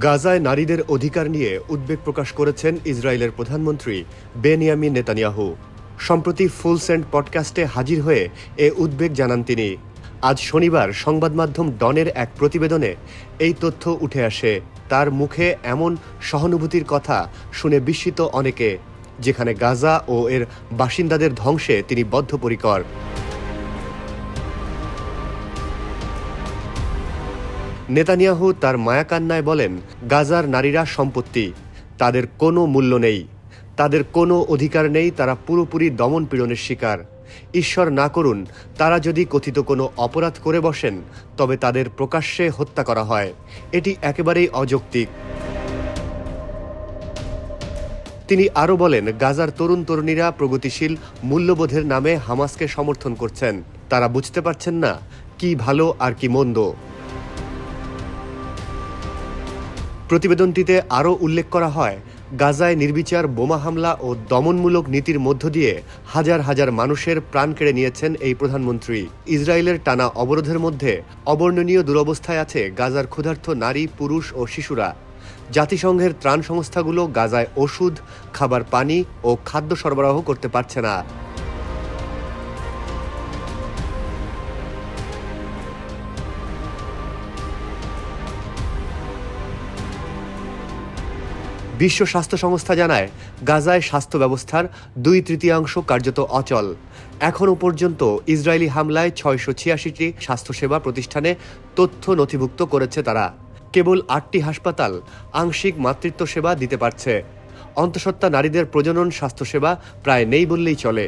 গাজায় নারীদের অধিকার নিয়ে উদ্বেগ প্রকাশ করেছেন ইসরায়েলের প্রধানমন্ত্রী বেনিয়ামিন নেতানিয়াহু। সম্প্রতি ফুল সেন্ড পডকাস্টে হাজির হয়ে এ উদ্বেগ জানান তিনি। আজ শনিবার সংবাদ মাধ্যম ডনের এক প্রতিবেদনে এই তথ্য উঠে আসে। তার মুখে এমন সহানুভূতির কথা শুনে বিস্মিত অনেকে, যেখানে গাজা ও এর বাসিন্দাদের ধ্বংসে তিনি বদ্ধপরিকর। নেতানিয়াহু তার মায়াকান্নায় বলেন, গাজার নারীরা সম্পত্তি, তাদের কোনো মূল্য নেই, তাদের কোনো অধিকার নেই, তারা পুরোপুরি দমনপীড়নের শিকার। ঈশ্বর না করুন তারা যদি কথিত কোনো অপরাধ করে বসেন, তবে তাদের প্রকাশ্যে হত্যা করা হয়। এটি একেবারেই অযৌক্তিক। তিনি আরও বলেন, গাজার তরুণ তরুণীরা প্রগতিশীল মূল্যবোধের নামে হামাসকে সমর্থন করছেন। তারা বুঝতে পারছেন না কি ভালো আর কি মন্দ। প্রতিবেদনটিতে আরও উল্লেখ করা হয়, গাজায় নির্বিচার বোমা হামলা ও দমনমূলক নীতির মধ্য দিয়ে হাজার হাজার মানুষের প্রাণ কেড়ে নিয়েছেন এই প্রধানমন্ত্রী। ইসরায়েলের টানা অবরোধের মধ্যে অবর্ণনীয় দুরবস্থায় আছে গাজার ক্ষুধার্ত নারী, পুরুষ ও শিশুরা। জাতিসংঘের ত্রাণ সংস্থাগুলো গাজায় ওষুধ, খাবার, পানি ও খাদ্য সরবরাহ করতে পারছে না। বিশ্ব স্বাস্থ্য সংস্থা জানায়, গাজায় স্বাস্থ্য ব্যবস্থার 2/3 কার্যত অচল। এখনও পর্যন্ত ইসরায়েলি হামলায় 686টি স্বাস্থ্যসেবা প্রতিষ্ঠানে তথ্য নথিভুক্ত করেছে তারা। কেবল 8টি হাসপাতাল আংশিক মাতৃত্ব সেবা দিতে পারছে। অন্তঃসত্ত্বা নারীদের প্রজনন স্বাস্থ্যসেবা প্রায় নেই বললেই চলে।